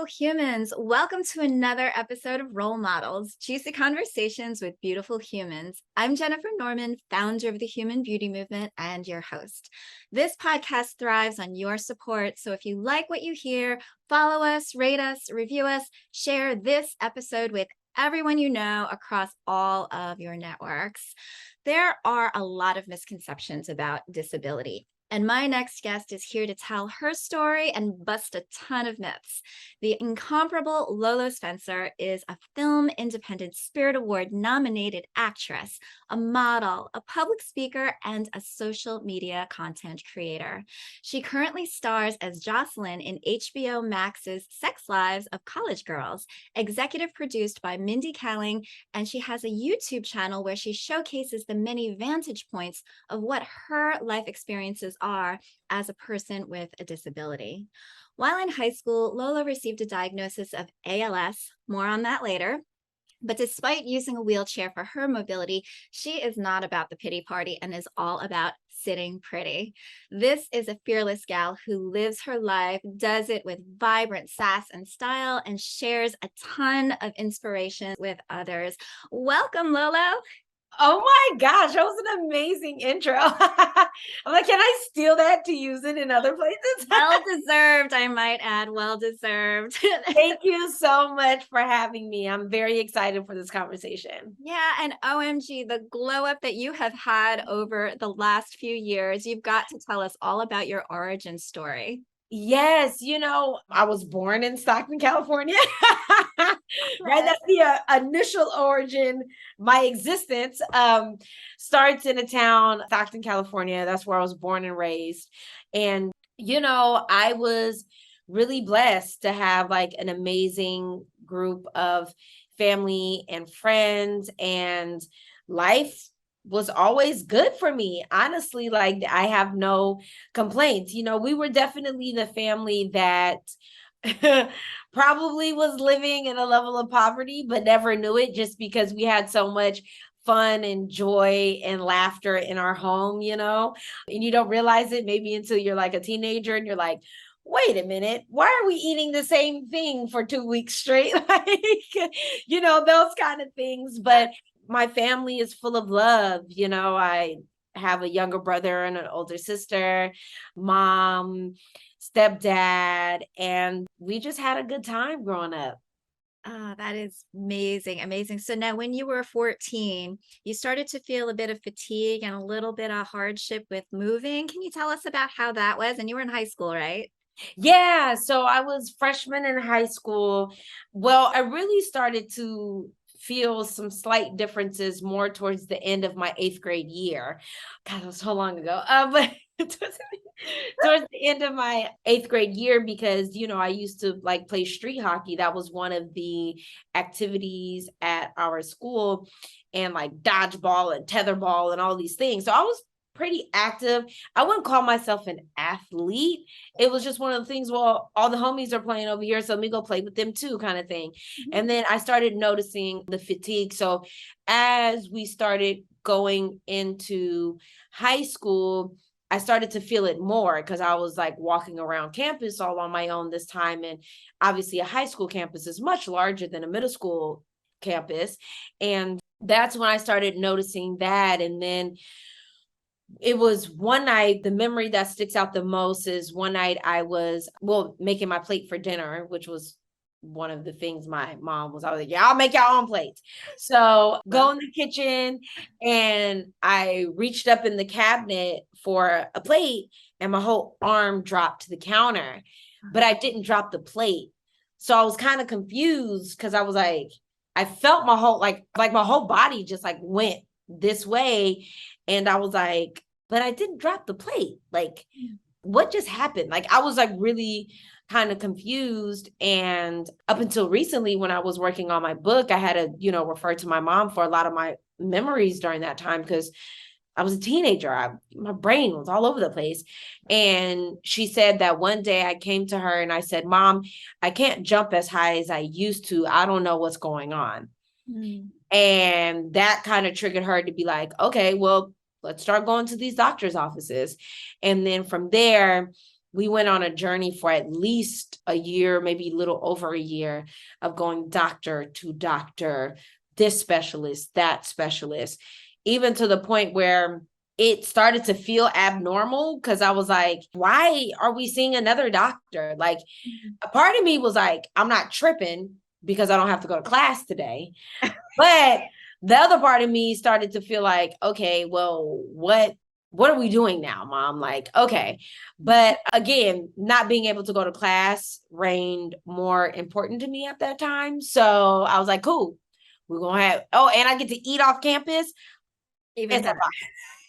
beautiful humans. Welcome to another episode of Role Models, Juicy Conversations with Beautiful Humans. I'm Jennifer Norman, founder of the Human Beauty Movement and your host. This podcast thrives on your support. So if you like what you hear, follow us, rate us, review us, share this episode with everyone you know across all of your networks. There are a lot of misconceptions about disability. And my next guest is here to tell her story and bust a ton of myths. The incomparable Lolo Spencer is a Film Independent Spirit Award nominated actress, a model, a public speaker, and a social media content creator. She currently stars as Jocelyn in HBO Max's Sex Lives of College Girls, executive produced by Mindy Kaling, and she has a YouTube channel where she showcases the many vantage points of what her life experiences are as a person with a disability. While in high school, Lola received a diagnosis of ALS, more on that later. But despite using a wheelchair for her mobility, she is not about the pity party and is all about sitting pretty. This is a fearless gal who lives her life, does it with vibrant sass and style, and shares a ton of inspiration with others. Welcome, Lolo. Oh my gosh, that was an amazing intro. I'm like, can I steal that to use it in other places? Well deserved, I might add, well deserved. Thank you so much for having me. I'm very excited for this conversation. Yeah, and OMG, the glow up that you have had over the last few years, you've got to tell us all about your origin story. Yes, I was born in Stockton, California. Right, that's the initial origin. My existence starts in a town, Stockton, California. That's where I was born and raised. And, I was really blessed to have like an amazing group of family and friends, and life was always good for me. Honestly, like I have no complaints. We were definitely the family that probably was living in a level of poverty, but never knew it just because we had so much fun and joy and laughter in our home, and you don't realize it maybe until you're like a teenager and you're like, wait a minute, why are we eating the same thing for 2 weeks straight? Like, those kind of things. But my family is full of love. I have a younger brother and an older sister, mom, stepdad, and we just had a good time growing up. Oh, that is amazing. Amazing. So now when you were 14, you started to feel a bit of fatigue and a little bit of hardship with moving. Can you tell us about how that was? And you were in high school, right? Yeah, so I was freshman in high school. Well, I really started to feel some slight differences more towards the end of my 8th grade year. God, that was so long ago. But towards the end of my 8th grade year, because I used to like play street hockey. That was one of the activities at our school, and like dodgeball and tetherball and all these things. So I was pretty active. I wouldn't call myself an athlete. It was just one of the things, well, all the homies are playing over here, so let me go play with them too, kind of thing. And then I started noticing the fatigue. So as we started going into high school, I started to feel it more because I was like walking around campus all on my own this time. And obviously, a high school campus is much larger than a middle school campus. And that's when I started noticing that. And then it was one night, the memory that sticks out the most is one night I was, making my plate for dinner, which was one of the things my mom was always like, yeah, I'll make your own plates. So go in the kitchen, and I reached up in the cabinet for a plate, and my whole arm dropped to the counter, but I didn't drop the plate. So I was kind of confused because I was like, I felt my whole, like my whole body just like went this way. And I was like, but I didn't drop the plate. Like, what just happened? Like, I was like really kind of confused. And up until recently, when I was working on my book, I had to, refer to my mom for a lot of my memories during that time because I was a teenager. My brain was all over the place. And she said that one day I came to her and I said, Mom, I can't jump as high as I used to. I don't know what's going on. And that kind of triggered her to be like, okay, well, let's start going to these doctor's offices. And then from there, we went on a journey for at least a year, maybe a little over a year, of going doctor to doctor, this specialist, that specialist, even to the point where it started to feel abnormal because I was like, why are we seeing another doctor? Like, a part of me was like, I'm not tripping because I don't have to go to class today. But the other part of me started to feel like, okay, well, what are we doing now, Mom? Like, okay. But again, not being able to go to class reigned more important to me at that time. So I was like, cool, we're going to have, oh, and I get to eat off campus. Even better.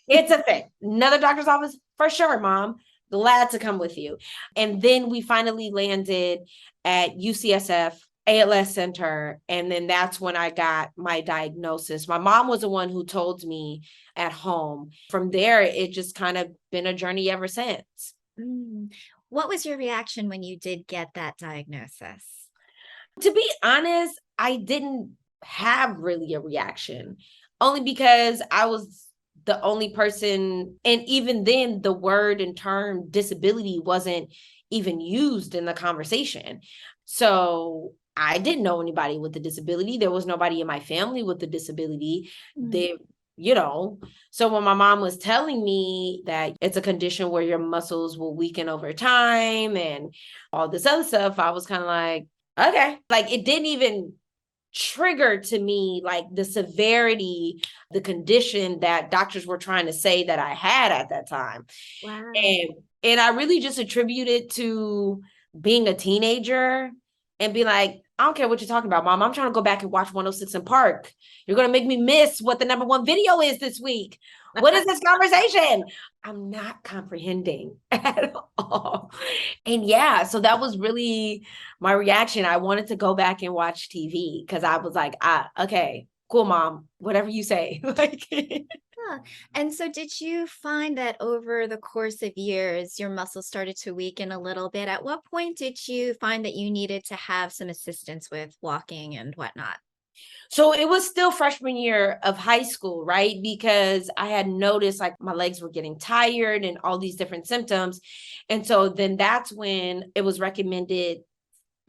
It's a thing. Another doctor's office, for sure, Mom. Glad to come with you. And then we finally landed at UCSF ALS Center. And then that's when I got my diagnosis. My mom was the one who told me at home. From there, it just kind of been a journey ever since. What was your reaction when you did get that diagnosis? To be honest, I didn't have really a reaction, only because I was the only person. And even then, the word and term disability wasn't even used in the conversation. So I didn't know anybody with a disability. There was nobody in my family with a disability. They, so when my mom was telling me that it's a condition where your muscles will weaken over time and all this other stuff, I was kind of like, okay. Like, it didn't even trigger to me like the severity, the condition that doctors were trying to say that I had at that time. Wow. And I really just attribute it to being a teenager and be like, I don't care what you're talking about, Mom. I'm trying to go back and watch 106 in Park. You're going to make me miss what the #1 video is this week. What is this conversation? I'm not comprehending at all. And yeah, so that was really my reaction. I wanted to go back and watch TV because I was like, okay, cool, Mom, whatever you say. Like, Huh. And so did you find that over the course of years, your muscles started to weaken a little bit? At what point did you find that you needed to have some assistance with walking and whatnot? so it was still freshman year of high school, right? Because I had noticed like my legs were getting tired and all these different symptoms. And so then that's when it was recommended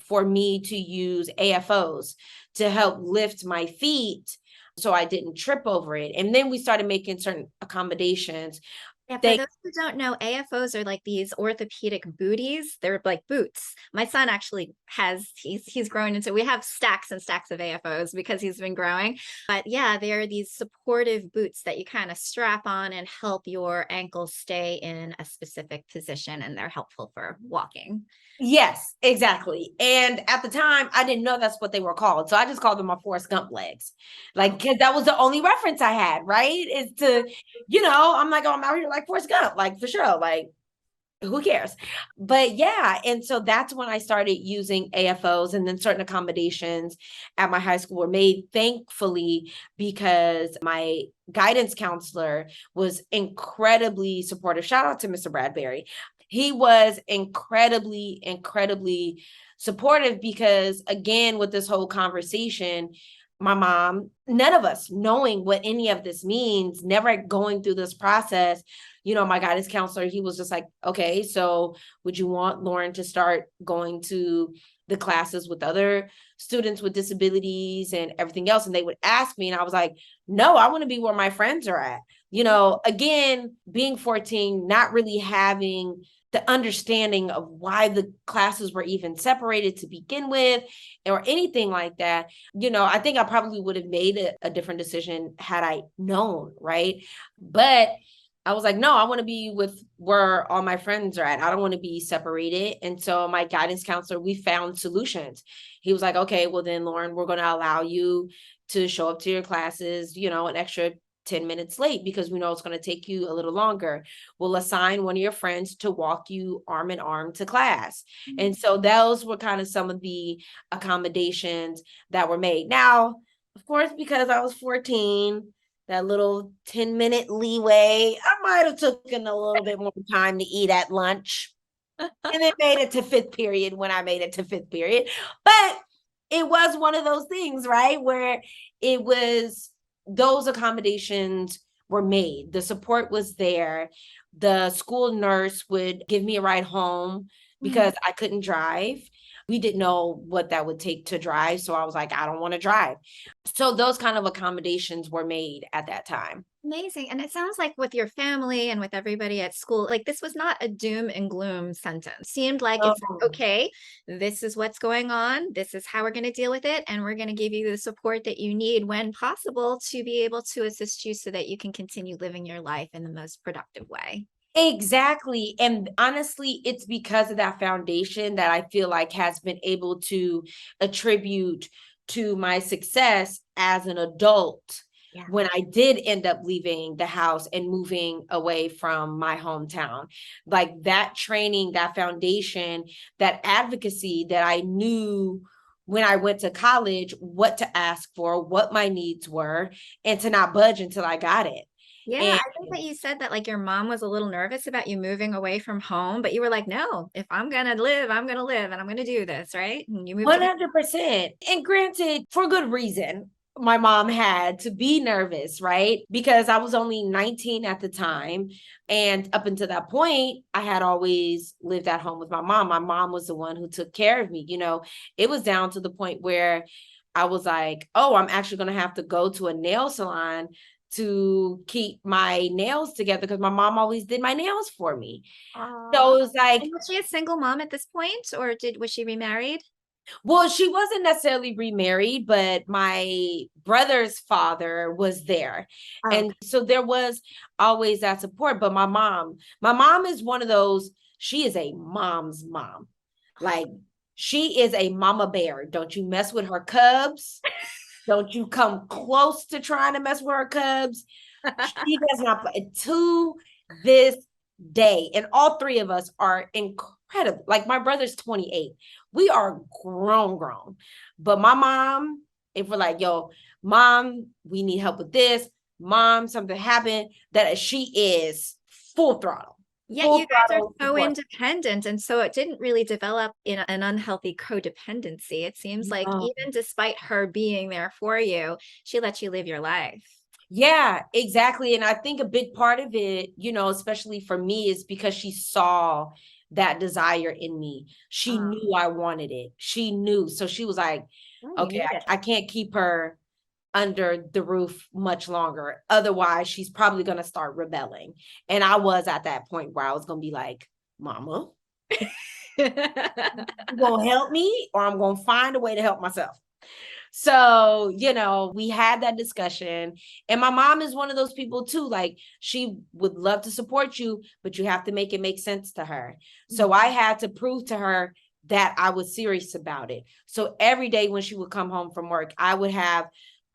for me to use AFOs to help lift my feet so I didn't trip over it. And then we started making certain accommodations. Yeah, for They, those who don't know, AFOs are like these orthopedic booties. They're like boots. My son actually he's grown into, we have stacks and stacks of AFOs because he's been growing. But yeah, they're these supportive boots that you kind of strap on and help your ankles stay in a specific position, and they're helpful for walking. yes, exactly. And at the time, I didn't know that's what they were called. So I just called them my Forrest Gump legs. Like, because that was the only reference I had, right? Is to, I'm like, oh, I'm out here like Forrest Gump, like for sure. Like, who cares? But yeah, and so that's when I started using AFOs, and then certain accommodations at my high school were made, thankfully, because my guidance counselor was incredibly supportive. Shout out to Mr. Bradbury. He was incredibly, incredibly supportive because, again, with this whole conversation, my mom, none of us knowing what any of this means, never going through this process, my guidance counselor, he was just like, okay, so would you want Lauren to start going to the classes with other students with disabilities and everything else? And they would ask me, and I was like, no, I want to be where my friends are at. Again, being 14, not really having the understanding of why the classes were even separated to begin with or anything like that. I think I probably would have made a different decision had I known, right? But I was like, no, I want to be with where all my friends are at. I don't want to be separated. And so my guidance counselor, we found solutions. He was like, okay, well then, Lauren, we're going to allow you to show up to your classes, an extra 10 minutes late because we know it's going to take you a little longer. We'll assign one of your friends to walk you arm in arm to class. Mm-hmm. And so those were kind of some of the accommodations that were made. Now, of course, because I was 14, that little 10-minute leeway, I might have taken a little bit more time to eat at lunch. And then made it to fifth period when I made it to fifth period. But it was one of those things, right? Where it was those accommodations were made. The support was there. The school nurse would give me a ride home because I couldn't drive. We didn't know what that would take to drive. So I was like, I don't want to drive. So those kind of accommodations were made at that time. Amazing. And it sounds like with your family and with everybody at school, like this was not a doom and gloom sentence. Seemed like it's Oh. okay, this is what's going on. This is how we're going to deal with it. And we're going to give you the support that you need when possible to be able to assist you so that you can continue living your life in the most productive way. Exactly. And honestly, it's because of that foundation that I feel like has been able to attribute to my success as an adult Yeah. when I did end up leaving the house and moving away from my hometown. Like that training, that foundation, that advocacy that I knew when I went to college, what to ask for, what my needs were, and to not budge until I got it. Yeah, And I think that you said that like your mom was a little nervous about you moving away from home, but you were like, no, if I'm gonna live, I'm gonna live and I'm gonna do this, right? And you moved to 100%. And granted, for good reason, my mom had to be nervous, right? Because I was only 19 at the time. And up until that point, I had always lived at home with my mom. My mom was the one who took care of me. It was down to the point where I was like, oh, I'm actually going to have to go to a nail salon to keep my nails together because my mom always did my nails for me. Aw. So it was like, And was she a single mom at this point, or was she remarried? well, she wasn't necessarily remarried, but my brother's father was there. Oh, And so there was always that support. But my mom is one of those, she is a mom's mom. Like she is a mama bear. Don't you mess with her cubs. Don't you come close to trying to mess with her cubs. She does not play to this day. And all three of us are incredible. Like my brother's 28. We are grown. But my mom, if we're like, yo, mom, we need help with this. Mom, something happened, that she is full throttle. yeah, Full you guys are throttle so support. independent. And so it didn't really develop in an unhealthy codependency. It seems like No. even despite her being there for you, she let you live your life. Yeah, exactly. And I think a big part of it, especially for me, is because she saw that desire in me. She Oh, knew I wanted it. She knew. So she was like, well, you okay, need it. I can't keep her under the roof much longer. Otherwise, she's probably going to start rebelling. And I was at that point where I was going to be like, Mama, you going to help me or I'm going to find a way to help myself. So, we had that discussion. And my mom is one of those people too. Like, she would love to support you, but you have to make it make sense to her. So I had to prove to her that I was serious about it. So every day when she would come home from work, I would have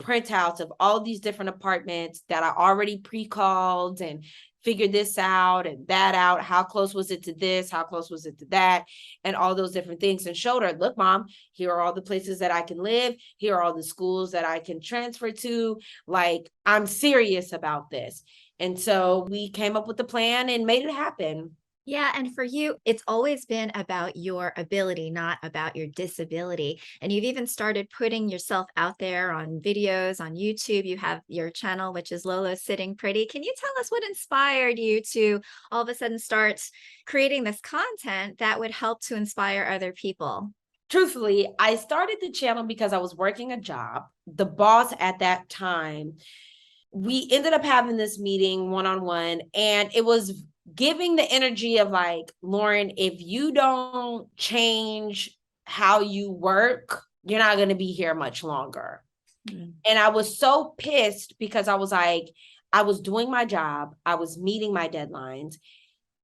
printouts of all these different apartments that I already pre-called and figured this out and that out. How close was it to this? How close was it to that? And all those different things, and showed her, look, mom, here are all the places that I can live. Here are all the schools that I can transfer to. Like, I'm serious about this. And so we came up with the plan and made it happen. Yeah, and for you, it's always been about your ability, not about your disability. And you've even started putting yourself out there on videos on YouTube. You have your channel, which is Lolo Sitting Pretty. Can you tell us what inspired you to all of a sudden start creating this content that would help to inspire other people? Truthfully, I started the channel because I was working a job. The boss at that time, we ended up having this meeting one-on-one, and it was giving the energy of like, Lauren, if you don't change how you work, you're not going to be here much longer. Mm. And I was so pissed because I was like, I was doing my job, I was meeting my deadlines,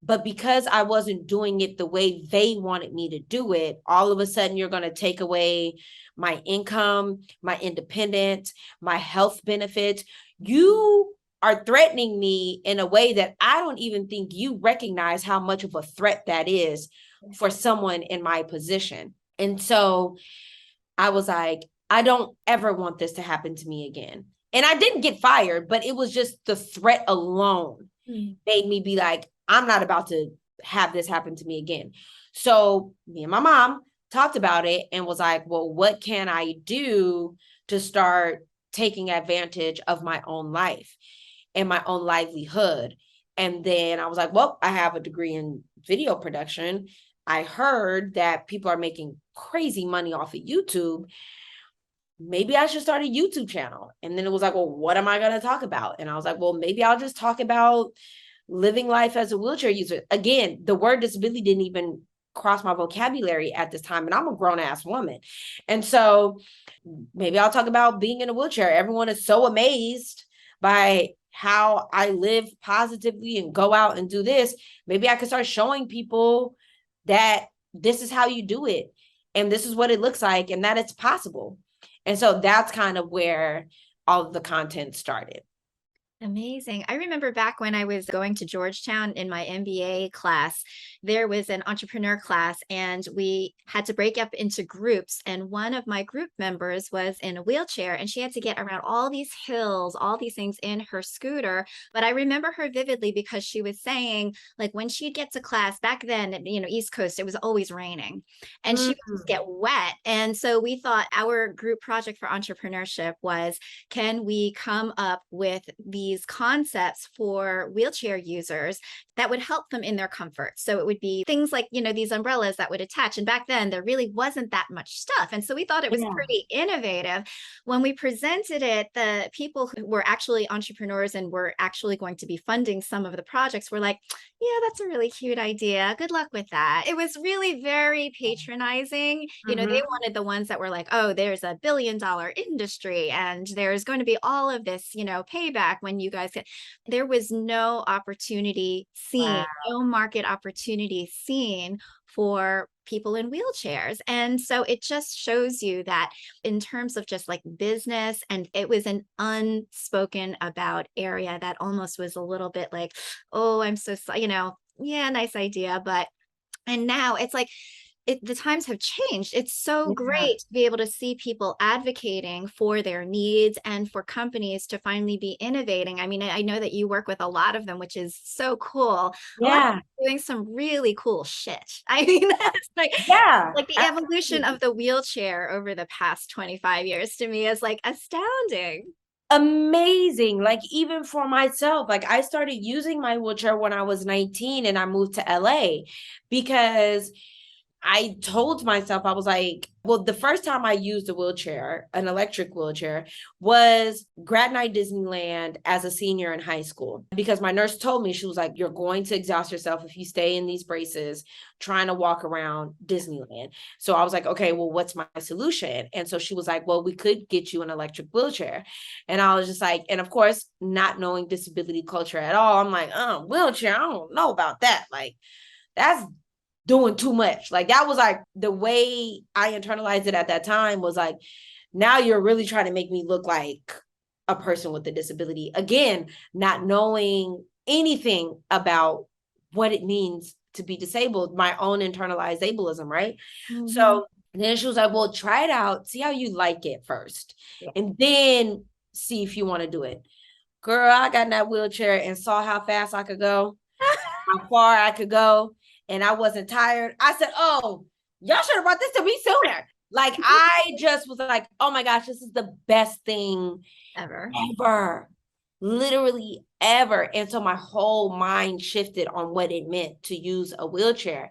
but because I wasn't doing it the way they wanted me to do it, all of a sudden you're going to take away my income, my independence, my health benefits. You are threatening me in a way that I don't even think you recognize how much of a threat that is for someone in my position. And so I was like, I don't ever want this to happen to me again. And I didn't get fired, but it was just the threat alone made me be like, I'm not about to have this happen to me again. So me and my mom talked about it and was like, well, what can I do to start taking advantage of my own life? and my own livelihood. And then I was like, well, I have a degree in video production. I heard that people are making crazy money off of YouTube. Maybe I should start a YouTube channel. And then it was like, well, what am I going to talk about? And I was like, well, maybe I'll just talk about living life as a wheelchair user. Again, the word disability didn't even cross my vocabulary at this time. And I'm a grown ass woman. And so maybe I'll talk about being in a wheelchair. Everyone is so amazed by how I live positively and go out and do this. Maybe I could start showing people that this is how you do it. And this is what it looks like, and that it's possible. And so that's kind of where all of the content started. Amazing. I remember back when I was going to Georgetown in my MBA class, there was an entrepreneur class and we had to break up into groups. And one of my group members was in a wheelchair and she had to get around all these hills, all these things in her scooter. But I remember her vividly because she was saying, like, when she'd get to class back then, East Coast, it was always raining and she would just get wet. And so we thought our group project for entrepreneurship was, can we come up with these concepts for wheelchair users that would help them in their comfort? So it would be things like, these umbrellas that would attach. And back then there really wasn't that much stuff. And so we thought it was pretty innovative. When we presented it, the people who were actually entrepreneurs and were actually going to be funding some of the projects were like, yeah, that's a really cute idea. Good luck with that. It was really very patronizing. They wanted the ones that were like, oh, there's $1 billion industry and there's going to be all of this, payback when you guys get. There was no opportunity seen, no market opportunity seen for people in wheelchairs. And so it just shows you that in terms of just like business, and it was an unspoken about area that almost was a little bit like, oh, I'm so, yeah, nice idea. And now it's like, the times have changed. It's so great to be able to see people advocating for their needs and for companies to finally be innovating. I mean, I know that you work with a lot of them, which is so cool. A lot of them doing some really cool shit. I mean, that's like the evolution of the wheelchair over the past 25 years to me is like astounding. Amazing. Like, even for myself, like, I started using my wheelchair when I was 19 and I moved to LA because I told myself, I was like, well, the first time I used a wheelchair, an electric wheelchair, was grad night Disneyland as a senior in high school. Because my nurse told me, she was like, you're going to exhaust yourself if you stay in these braces trying to walk around Disneyland. So I was like, okay, well, what's my solution? And so she was like, well, we could get you an electric wheelchair. And I was just like, and of course, not knowing disability culture at all, I'm like, oh, wheelchair, I don't know about that. Like, that's doing too much. Like, that was like the way I internalized it at that time was like, now you're really trying to make me look like a person with a disability. Again, not knowing anything about what it means to be disabled, my own internalized ableism, right? So then she was like, well, try it out, see how you like it first, and then see if you want to do it. Girl, I got in that wheelchair and saw how fast I could go, how far I could go. And I wasn't tired. I said, oh, y'all should have brought this to me sooner. Like, I just was like, oh my gosh, this is the best thing ever. Literally ever. And so my whole mind shifted on what it meant to use a wheelchair.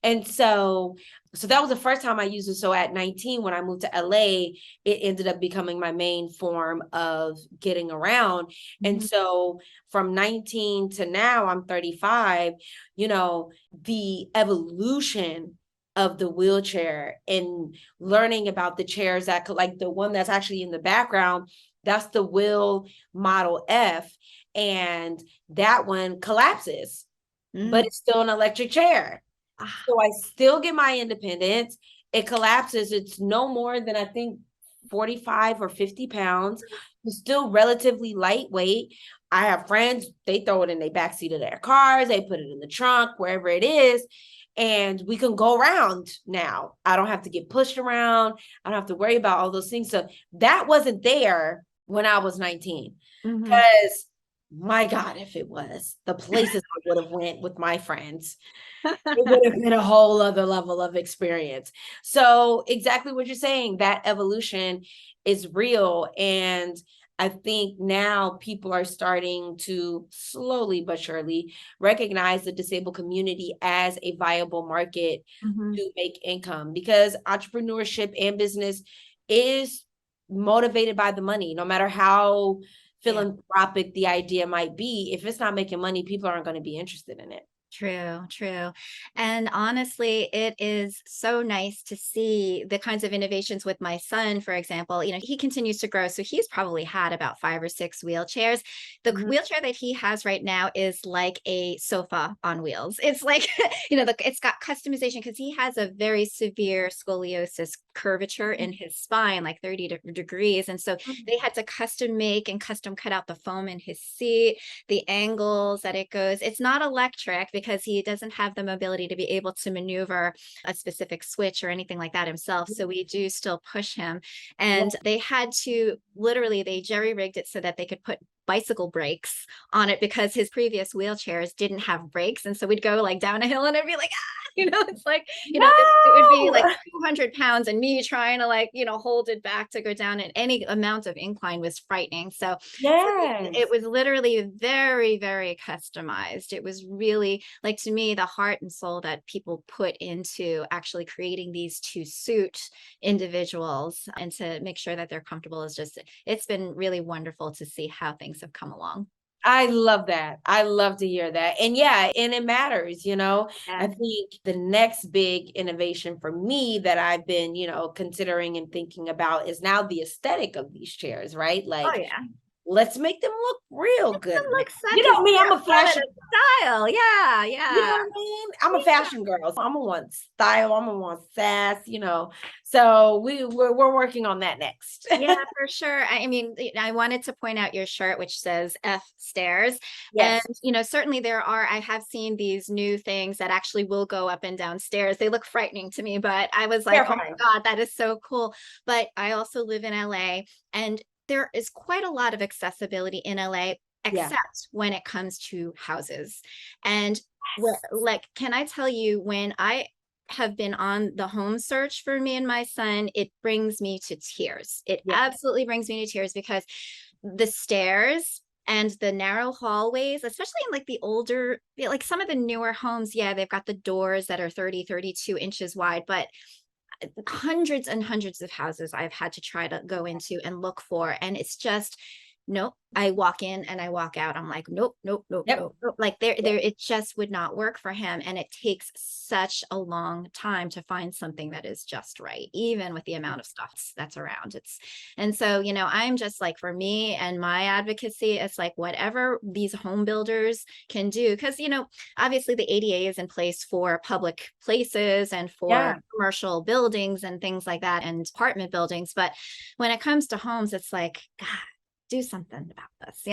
And so that was the first time I used it. So at 19, when I moved to LA, it ended up becoming my main form of getting around. And so from 19 to now, I'm 35, the evolution of the wheelchair and learning about the chairs that could, like the one that's actually in the background, that's the Will Model F. And that one collapses, but it's still an electric chair. So I still get my independence. It collapses. It's no more than, I think, 45 or 50 pounds. It's still relatively lightweight. I have friends, they throw it in the backseat of their cars. They put it in the trunk, wherever it is. And we can go around now. I don't have to get pushed around. I don't have to worry about all those things. So that wasn't there when I was 19. Because my God, if it was, the places I would have went with my friends, it would have been a whole other level of experience. So exactly what you're saying, that evolution is real. And I think now people are starting to slowly but surely recognize the disabled community as a viable market Mhm. to make income, because entrepreneurship and business is motivated by the money. No matter how Yeah. philanthropic the idea might be, if it's not making money, people aren't going to be interested in it. True, true. And honestly, it is so nice to see the kinds of innovations with my son, for example. He continues to grow. So he's probably had about 5 or 6 wheelchairs. The Mhm. wheelchair that he has right now is like a sofa on wheels. It's like, it's got customization because he has a very severe scoliosis curvature in his spine, like 30 degrees. And so they had to custom make and custom cut out the foam in his seat, the angles that it goes. It's not electric because he doesn't have the mobility to be able to maneuver a specific switch or anything like that himself. So we do still push him. Yeah. And they had to literally, they jerry rigged it so that they could put bicycle brakes on it because his previous wheelchairs didn't have brakes. And so we'd go like down a hill and it'd be like, it's like, it would be like No. 200 pounds and me trying to like, hold it back to go down, and any amount of incline was frightening. So it Yes. was literally very, very customized. It was really like, to me, the heart and soul that people put into actually creating these to suit individuals and to make sure that they're comfortable is just, it's been really wonderful to see how things have come along. I love that. I love to hear that. And yeah, and it matters, you know. I Yeah. think the next big innovation for me that I've been, considering and thinking about is now the aesthetic of these chairs, right? Oh Like, yeah. let's make them look real good. Them look You sexy. know me, I'm a Call it fashion. a style. Yeah, You know yeah. what I mean? I'm a fashion girl. So I'm gonna want style. I'm gonna want sass. So we're working on that next. Yeah, for sure. I mean, I wanted to point out your shirt, which says F stairs. And, Yes. certainly I have seen these new things that actually will go up and down stairs. They look frightening to me, but I was like, oh my Terrifying. God, that is so cool. But I also live in LA, and there is quite a lot of accessibility in LA, Yeah. except when it comes to houses. And Yes. like, can I tell you, when I have been on the home search for me and my son, it brings me to tears. It Yeah. absolutely brings me to tears because the stairs and the narrow hallways, especially in like the older, like some of the newer homes, yeah, they've got the doors that are 30, 32 inches wide, but hundreds and hundreds of houses I've had to try to go into and look for. And it's just, nope. I walk in and I walk out. I'm like, nope, nope, nope, Yep. nope, nope. Like it just would not work for him. And it takes such a long time to find something that is just right, even with the amount of stuff that's around. And so, I'm just like, for me and my advocacy, it's like whatever these home builders can do, because, obviously the ADA is in place for public places and Yeah. for commercial buildings and things like that, and apartment buildings. But when it comes to homes, it's like, God, do something about this.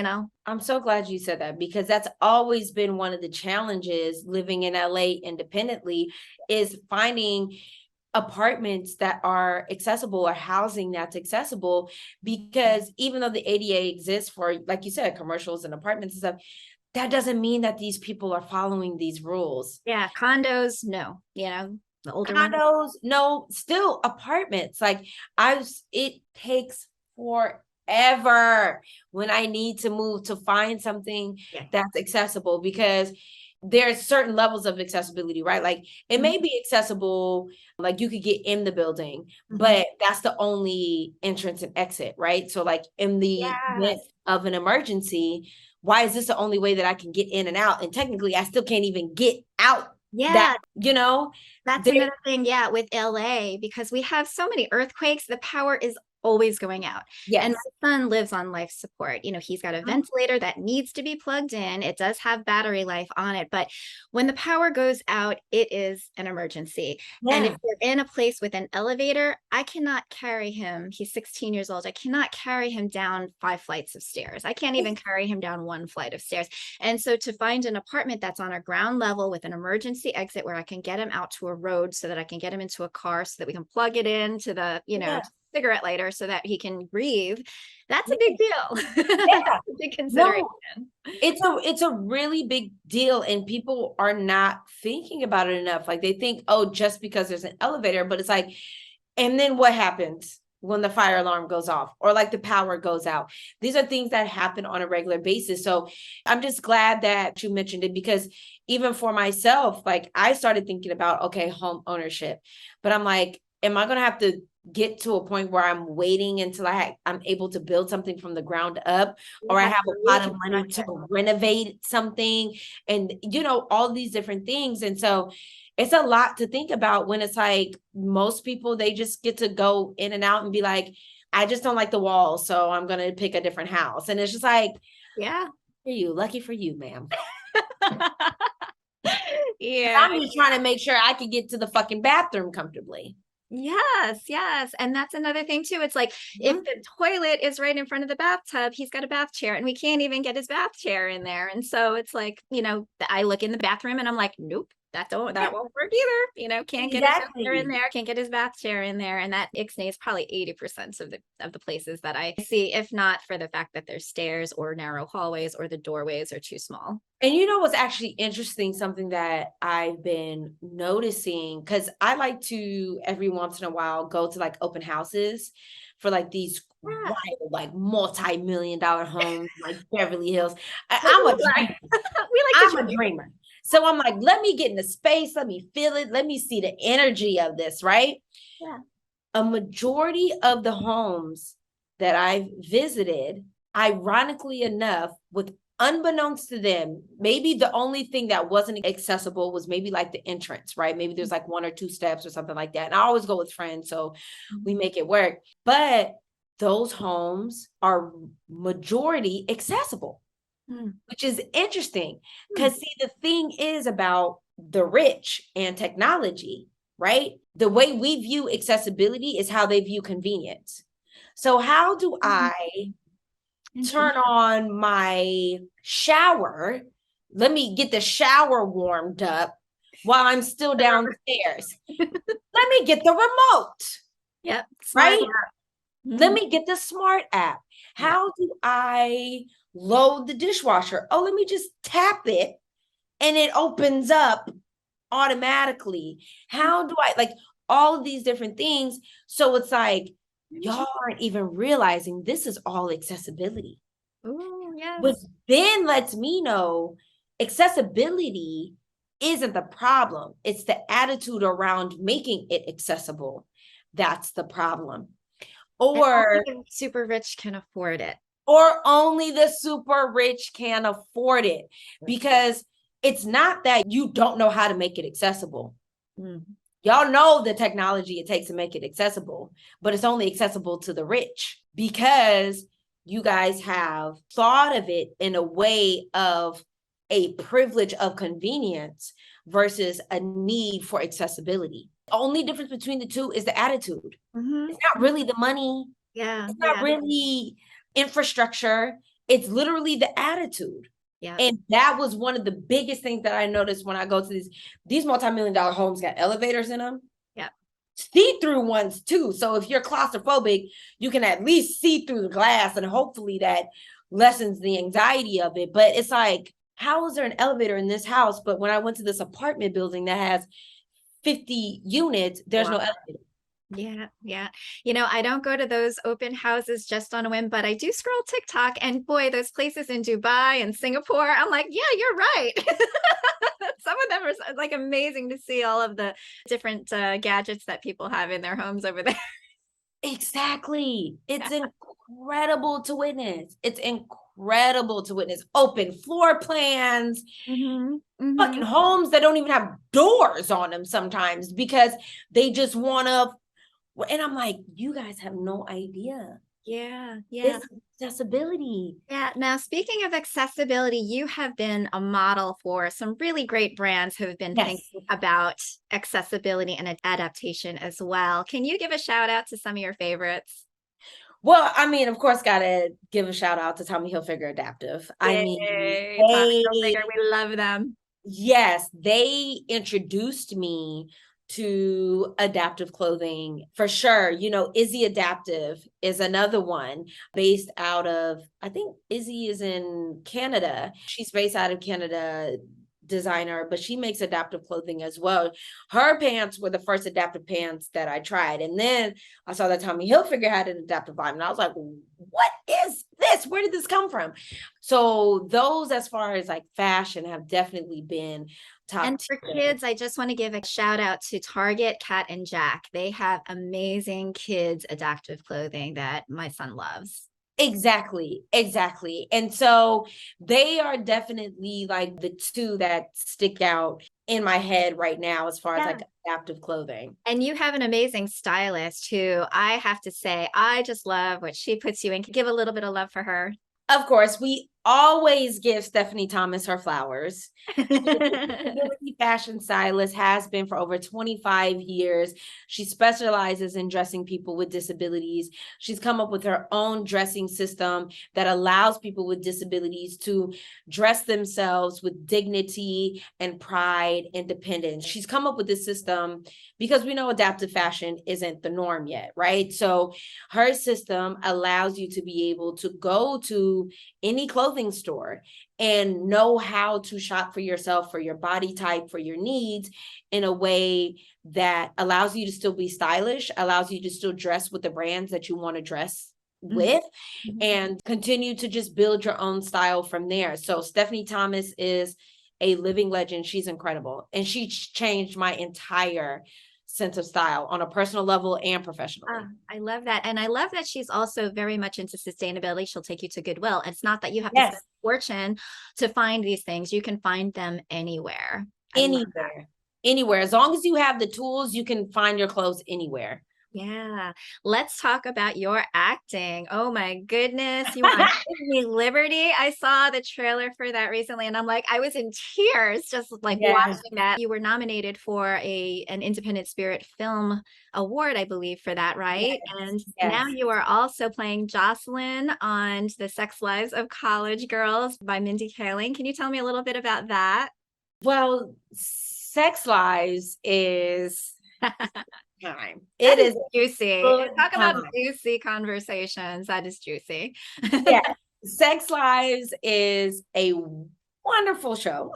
I'm so glad you said that, because that's always been one of the challenges living in LA independently, is finding apartments that are accessible or housing that's accessible, because even though the ADA exists for, like you said, commercials and apartments and stuff, that doesn't mean that these people are following these rules. Yeah, condos, no, the older ones. Condos, no, still apartments. Like, it takes forever when I need to move to find something Yeah. that's accessible, because there's certain levels of accessibility, right? Like, it Mhm. may be accessible, like you could get in the building, Mhm. but that's the only entrance and exit, right? So like, in the event Yes. of an emergency, why is this the only way that I can get in and out? And technically I still can't even get out that, Yeah, you know, that's there. another thing, yeah, with LA, because we have so many earthquakes, the power is always going out. And Yes. my son lives on life support. He's got a Mhm. ventilator that needs to be plugged in. It does have battery life on it, but when the power goes out, it is an emergency. And if Yeah. you're in a place with an elevator, I cannot carry him. He's 16 years old. I cannot carry him down 5 flights of stairs. I can't even carry him down 1 flight of stairs. And so to find an apartment that's on a ground level with an emergency exit where I can get him out to a road so that I can get him into a car so that we can plug it into the, Yeah. cigarette lighter so that he can breathe, that's a Yeah. big deal. Yeah. That's a big consideration. No, it's a really big deal, and people are not thinking about it enough. Like, they think, oh, just because there's an elevator, but it's like, and then what happens? when the fire alarm goes off or like the power goes out. These are things that happen on a regular basis. So I'm just glad that you mentioned it, because even for myself, like I started thinking about, okay, home ownership, but I'm like, am I going to have to get to a point where I'm waiting until I'm able to build something from the ground up, or I have a pot of money to renovate something, and all these different things. And so it's a lot to think about when it's like most people, they just get to go in and out and be like, I just don't like the walls, so I'm going to pick a different house. And it's just like, yeah. Lucky for you, ma'am. Yeah. I'm just trying to make sure I can get to the fucking bathroom comfortably. Yes, yes. And that's another thing too. It's like if the toilet is right in front of the bathtub, he's got a bath chair and we can't even get his bath chair in there. And so it's like, I look in the bathroom and I'm like, nope, that won't work either. Can't get his bath chair in there, can't get his bath chair in there. And that ixnays probably 80% of the places that I see, if not for the fact that there's stairs or narrow hallways or the doorways are too small. And what's actually interesting, something that I've been noticing, because I like to every once in a while go to like open houses for like these wild, like multi-million-dollar homes, like Beverly Hills. I'm a dreamer. I'm a dreamer. So I'm like, let me get in the space, let me feel it, let me see the energy of this, right? Yeah. A majority of the homes that I've visited, ironically enough, with unbeknownst to them, maybe the only thing that wasn't accessible was maybe like the entrance, right? Maybe there's like 1 or 2 steps or something like that. And I always go with friends, so we make it work. But those homes are majority accessible, which is interesting. Because see, the thing is about the rich and technology, right? The way we view accessibility is how they view convenience. So how do I turn on my shower? Let me get the shower warmed up while I'm still downstairs. Let me get the remote. Yep. Right? Let me get the smart app. How do I load the dishwasher? Oh, let me just tap it and it opens up automatically. How do I, like, all of these different things? So it's like, y'all aren't even realizing this is all accessibility. Ooh, yes. Which then lets me know accessibility isn't the problem. It's the attitude around making it accessible. That's the problem. Or the super rich can afford it. Or only the super rich can afford it. Because it's not that you don't know how to make it accessible. Y'all know the technology it takes to make it accessible, but it's only accessible to the rich because you guys have thought of it in a way of a privilege of convenience versus a need for accessibility. The only difference between the two is the attitude. It's not really the money. It's not really infrastructure. It's literally the attitude. Yeah. And that was one of the biggest things that I noticed when I go to these multi-million-dollar homes got elevators in them. Yeah. See-through ones too. So if you're claustrophobic, you can at least see through the glass, and hopefully that lessens the anxiety of it. But it's like, how is there an elevator in this house? But when I went to this apartment building that has 50 units, there's no elevator. Yeah. Yeah. I don't go to those open houses just on a whim, but I do scroll TikTok, and boy, those places in Dubai and Singapore, I'm like, yeah, you're right. Some of them are like amazing to see all of the different gadgets that people have in their homes over there. Exactly. It's incredible to witness. It's incredible to witness. Open floor plans, fucking homes that don't even have doors on them sometimes because they just want to. And I'm like, you guys have no idea. Yeah. This accessibility. Yeah. Now, speaking of accessibility, you have been a model for some really great brands who have been thinking about accessibility and adaptation as well. Can you give a shout out to some of your favorites? Well, I mean, of course, gotta give a shout out to Tommy Hilfiger Adaptive. Yay. I mean, Tommy Hilfiger, we love them. Yes, they introduced me to adaptive clothing for sure. Izzy Adaptive is another one based out of, I think Izzy is in Canada. She's based out of Canada, designer, but she makes adaptive clothing as well. Her pants were the first adaptive pants that I tried. And then I saw that Tommy Hilfiger had an adaptive line. And I was like, what is this? Where did this come from? So those, as far as like fashion, have definitely been top And for tier. kids, I just want to give a shout out to Target, Cat and Jack. They have amazing kids adaptive clothing that my son loves. Exactly. And so they are definitely like the two that stick out in my head right now as far as like adaptive clothing. And you have an amazing stylist who I have to say, I just love what she puts you in. Give a little bit of love for her. Of course, we always give Stephanie Thomas her flowers. Disability fashion stylist, has been for over 25 years. She specializes in dressing people with disabilities. She's come up with her own dressing system that allows people with disabilities to dress themselves with dignity and pride, independence. She's come up with this system because we know adaptive fashion isn't the norm yet, right? So her system allows you to be able to go to any clothing store and know how to shop for yourself, for your body type, for your needs in a way that allows you to still be stylish, allows you to still dress with the brands that you want to dress with, and continue to just build your own style from there. So Stephanie Thomas is a living legend. She's incredible. And she changed my entire sense of style on a personal level and professionally. I love that. And I love that she's also very much into sustainability. She'll take you to Goodwill. It's not that you have to spend a fortune to find these things. You can find them anywhere. Anywhere. As long as you have the tools, you can find your clothes anywhere. Yeah. Let's talk about your acting. Oh my goodness. You want Disney Liberty? I saw the trailer for that recently and I'm like, I was in tears just like watching that. You were nominated for an Independent Spirit Film Award, I believe, for that, right? And now you are also playing Jocelyn on The Sex Lives of College Girls by Mindy Kaling. Can you tell me a little bit about that? Well, Sex Lives is time. It is juicy. Talk about juicy conversations. That is juicy. Yeah. Sex Lives is a wonderful show.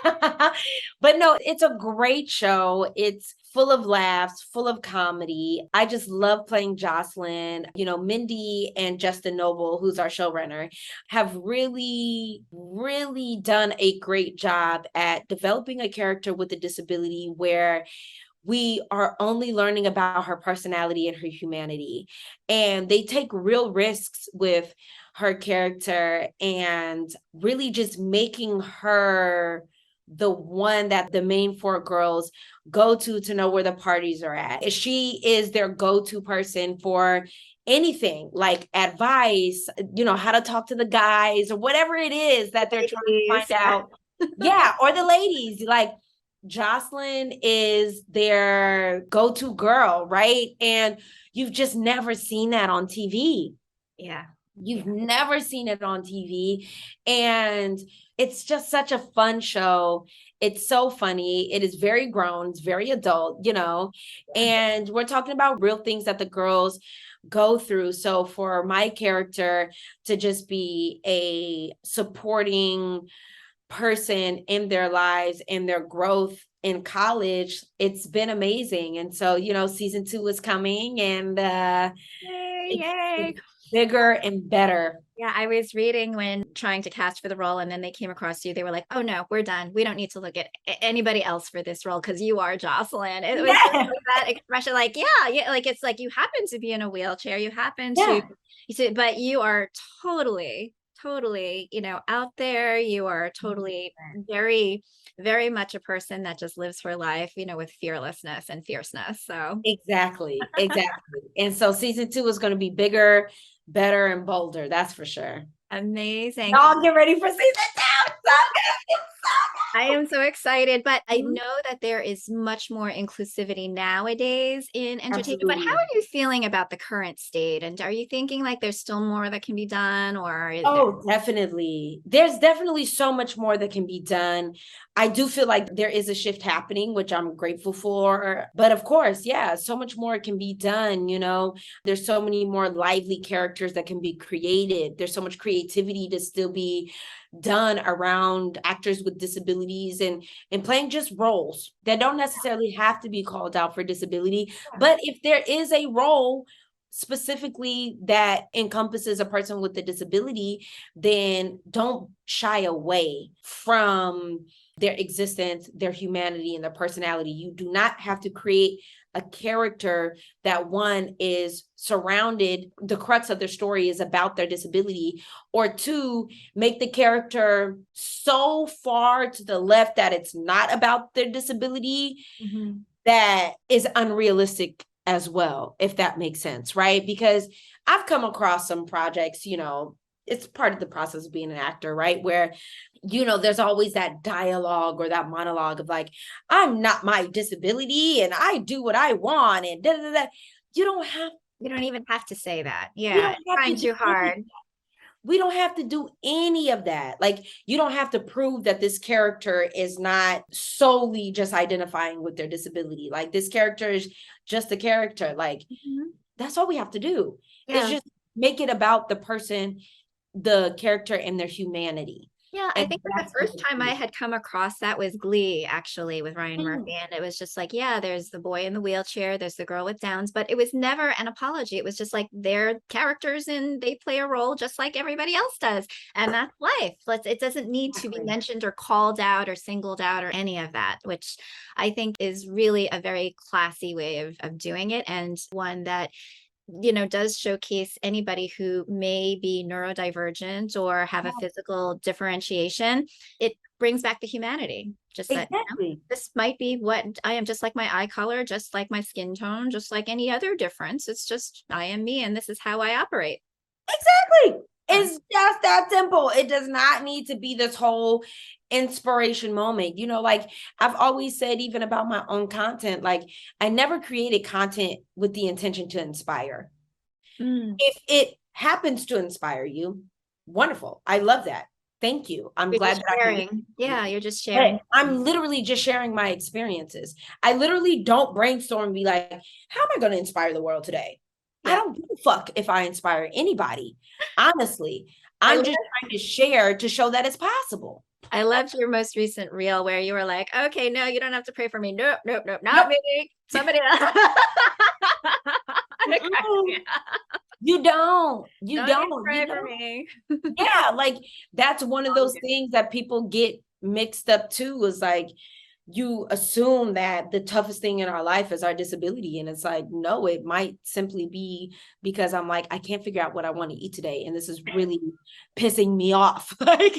But no, it's a great show. It's full of laughs, full of comedy. I just love playing Jocelyn. You know, Mindy and Justin Noble, who's our showrunner, have really, really done a great job at developing a character with a disability where we are only learning about her personality and her humanity. And they take real risks with her character and really just making her the one that the main four girls go to know where the parties are at. She is their go-to person for anything, like advice, you know, how to talk to the guys or whatever it is that they're trying to find out. Yeah, or the ladies, like Jocelyn is their go-to girl, right? And you've just never seen that on TV. Yeah. You've never seen it on TV. And it's just such a fun show. It's so funny. It is very grown. It's very adult, you know, and we're talking about real things that the girls go through. So for my character to just be a supporting person in their lives and their growth in college, it's been amazing. And so, you know, season 2 is coming and it's bigger and better. Yeah, I was reading when trying to cast for the role and then they came across you. They were like, oh no, we're done. We don't need to look at anybody else for this role because you are Jocelyn. It was like that expression, like, yeah, like it's like you happen to be in a wheelchair. You happen to, but you are totally, you know, out there. You are totally very, very much a person that just lives her life, you know, with fearlessness and fierceness. So exactly. And so season 2 is going to be bigger, better, and bolder. That's for sure. Amazing. Y'all get ready for season 2. I am so excited, but I know that there is much more inclusivity nowadays in entertainment. But how are you feeling about the current state? And are you thinking like there's still more that can be done, or definitely. There's definitely so much more that can be done. I do feel like there is a shift happening, which I'm grateful for. But of course, yeah, so much more can be done. You know, there's so many more lively characters that can be created. There's so much creativity to still be done around actors with disabilities and playing just roles that don't necessarily have to be called out for disability. But if there is a role specifically that encompasses a person with a disability, then don't shy away from their existence, their humanity, and their personality. You do not have to create a character that, one, is surrounded, the crux of their story is about their disability, or two, make the character so far to the left that it's not about their disability, that is unrealistic as well, if that makes sense, right? Because I've come across some projects, it's part of the process of being an actor, right? Where, there's always that dialogue or that monologue of like, I'm not my disability and I do what I want and da da da. You don't even have to say that. You Yeah. don't have Trying to too hard. We don't have to do any of that. Like, you don't have to prove that this character is not solely just identifying with their disability. Like, this character is just a character. Like, that's all we have to do. Yeah. Is just make it about the person, the character, and their humanity. Yeah, I think that the first time I had come across that was Glee, actually, with Ryan Murphy. And it was just like, yeah, there's the boy in the wheelchair, there's the girl with Downs, but it was never an apology. It was just like they're characters and they play a role just like everybody else does. And that's life. It doesn't need to be mentioned or called out or singled out or any of that, which I think is really a very classy way of doing it, and one that does showcase anybody who may be neurodivergent or have a physical differentiation. It brings back the humanity. Just that this might be what I am, just like my eye color, just like my skin tone, just like any other difference. It's just I am me, and this is how I operate. Exactly. It's just that simple. It does not need to be this whole inspiration moment. Like I've always said, even about my own content, like I never created content with the intention to inspire. If it happens to inspire you, wonderful. I love that. Thank you. I'm glad that sharing. You're just sharing. But I'm literally just sharing my experiences. I literally don't brainstorm and be like, how am I going to inspire the world today? I don't give a fuck if I inspire anybody. Honestly, I'm just trying to share to show that it's possible. I loved your most recent reel where you were like, okay, no, you don't have to pray for me. Nope, not me. Somebody else. You don't pray for me. Yeah, like that's one of those things that people get mixed up too, is like, you assume that the toughest thing in our life is our disability. And it's like, no, it might simply be because I'm like, I can't figure out what I want to eat today. And this is really pissing me off. Like,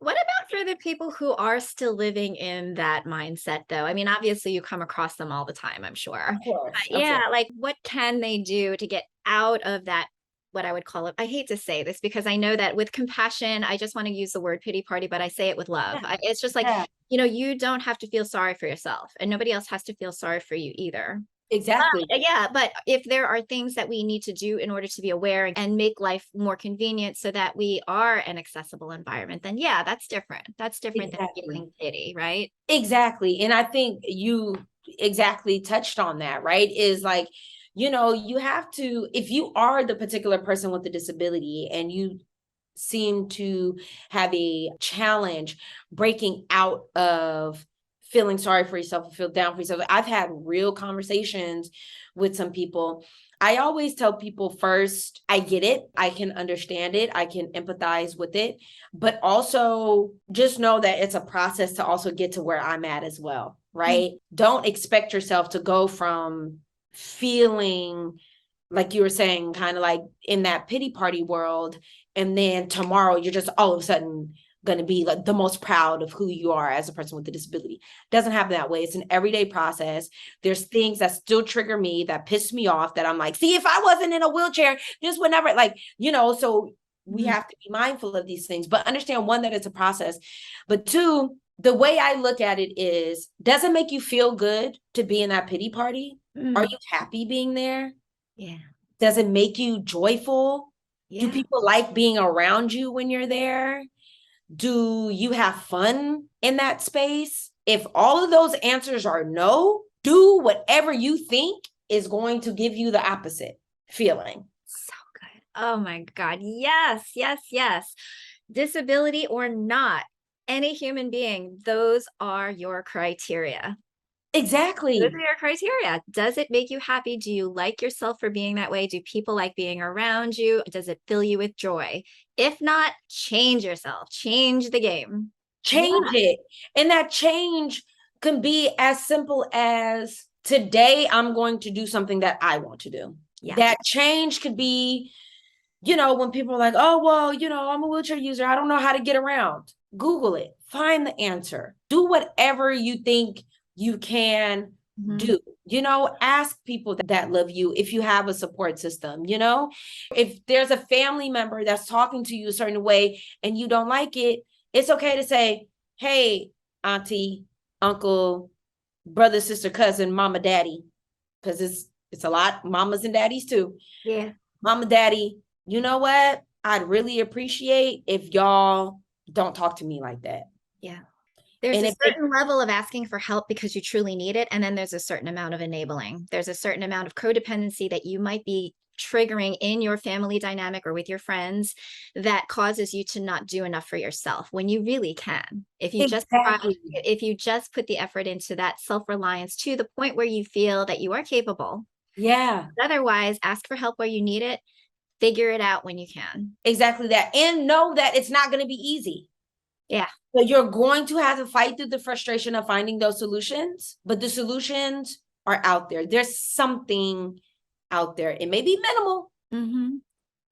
What about for the people who are still living in that mindset, though? I mean, obviously you come across them all the time, I'm sure. Of course. Like what can they do to get out of that, what I would call it? I hate to say this because I know that with compassion, I just want to use the word pity party, but I say it with love. It's just like, you don't have to feel sorry for yourself, and nobody else has to feel sorry for you either. Exactly. But if there are things that we need to do in order to be aware and make life more convenient so that we are an accessible environment, then that's different. That's different than feeling pity, right? Exactly. And I think you exactly touched on that, right? Is like, you have to, if you are the particular person with the disability and you seem to have a challenge breaking out of feeling sorry for yourself or feel down for yourself. I've had real conversations with some people. I always tell people first, I get it. I can understand it. I can empathize with it, but also just know that it's a process to also get to where I'm at as well, right? Don't expect yourself to go from feeling like you were saying, kind of like in that pity party world, and then tomorrow you're just all of a sudden going to be like the most proud of who you are as a person with a disability. Doesn't happen that way. It's an everyday process. There's things that still trigger me, that piss me off, that I'm like, see, if I wasn't in a wheelchair, this would never, like, so we have to be mindful of these things, but understand, one, that it's a process, but two, the way I look at it is, does it make you feel good to be in that pity party? Are you happy being there? Yeah. Does it make you joyful? Yeah. Do people like being around you when you're there? Do you have fun in that space? If all of those answers are no, do whatever you think is going to give you the opposite feeling. So good. Oh my God. Yes, yes, yes. Disability or not, any human being, those are your criteria. Those Exactly. are your criteria. Does it make you happy? Do you like yourself for being that way? Do people like being around you? Does it fill you with joy? If not, change yourself, change the game. Yeah. Change it. And that change can be as simple as today I'm going to do something that I want to do. Yeah. That change could be, when people are like, oh, well, I'm a wheelchair user. I don't know how to get around. Google it, find the answer, do whatever you think you can do. Ask people that love you if you have a support system. If there's a family member that's talking to you a certain way and you don't like it, it's okay to say, hey, auntie, uncle, brother, sister, cousin, mama, daddy, because it's a lot, mamas and daddies too. Yeah. Mama, daddy, you know what? I'd really appreciate if y'all don't talk to me like that. Yeah. There's And a if certain level of asking for help because you truly need it. And then there's a certain amount of enabling. There's a certain amount of codependency that you might be triggering in your family dynamic or with your friends that causes you to not do enough for yourself when you really can. If you just try, exactly, if you just put the effort into that self-reliance to the point where you feel that you are capable. yeah, Otherwise, ask for help where you need it. Figure it out when you can. exactly that. And know that it's not going to be easy. Yeah. So you're going to have to fight through the frustration of finding those solutions, but the solutions are out there. There's something out there. It may be minimal,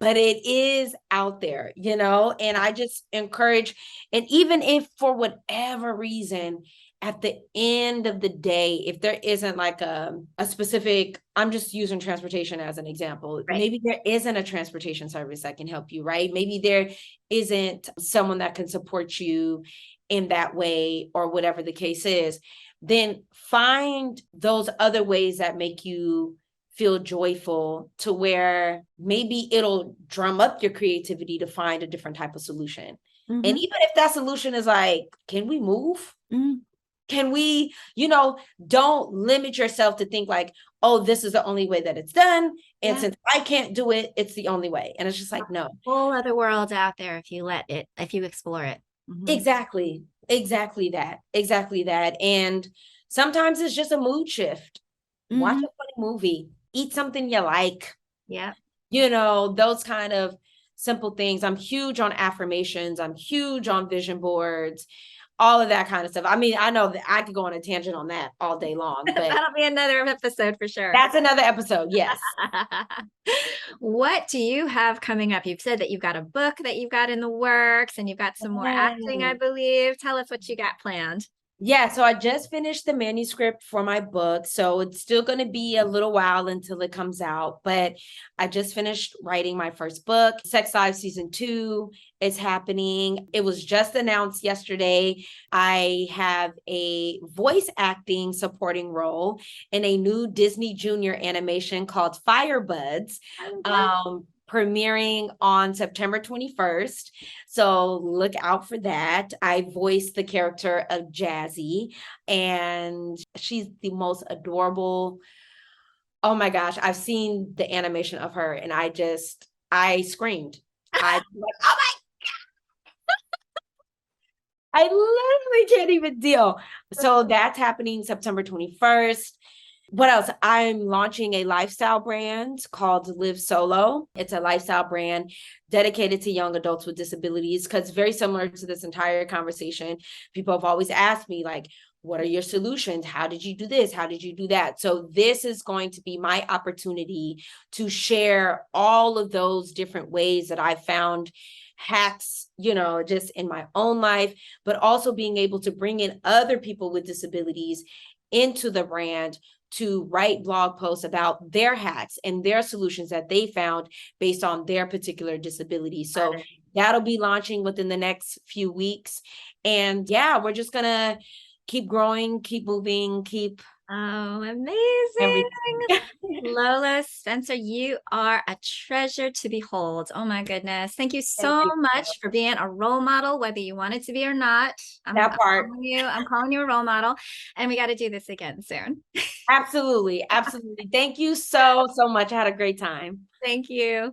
but it is out there, and I just encourage, and even if for whatever reason, at the end of the day, if there isn't like a specific, I'm just using transportation as an example, Right. maybe there isn't a transportation service that can help you, right? Maybe there isn't someone that can support you in that way, or whatever the case is, then find those other ways that make you feel joyful, to where maybe it'll drum up your creativity to find a different type of solution. And even if that solution is like, can we move? Can we, don't limit yourself to think like, oh, this is the only way that it's done. And since I can't do it, it's the only way. And it's just like, no. Whole other world out there if you explore it. Exactly. Exactly that. And sometimes it's just a mood shift. Watch a funny movie, eat something you like. Yeah. Those kind of simple things. I'm huge on affirmations. I'm huge on vision boards, all of that kind of stuff. I mean, I know that I could go on a tangent on that all day long, but that'll be another episode for sure. That's another episode. Yes. What do you have coming up? You've said that you've got a book that you've got in the works and you've got some more acting, I believe. Tell us what you got planned. Yeah, so I just finished the manuscript for my book. So it's still going to be a little while until it comes out, but I just finished writing my first book. Sex Lives Season 2 is happening. It was just announced yesterday. I have a voice acting supporting role in a new Disney Junior animation called Firebuds. Premiering on September 21st. So look out for that. I voiced the character of Jazzy, and she's the most adorable. Oh my gosh, I've seen the animation of her and I screamed. I like, oh my, I literally can't even deal. So that's happening September 21st. What else? I'm launching a lifestyle brand called Live Solo. It's a lifestyle brand dedicated to young adults with disabilities, because very similar to this entire conversation, people have always asked me, like, what are your solutions? How did you do this? How did you do that? So this is going to be my opportunity to share all of those different ways that I found hacks, just in my own life, but also being able to bring in other people with disabilities into the brand to write blog posts about their hacks and their solutions that they found based on their particular disability. So that'll be launching within the next few weeks. And yeah, we're just gonna keep growing, keep moving, keep amazing. Lola Spencer, you are a treasure to behold. Oh my goodness. Thank you so much for being a role model, whether you wanted to be or not. I'm calling you a role model, and we got to do this again soon. Absolutely. Thank you so much. I had a great time. Thank you.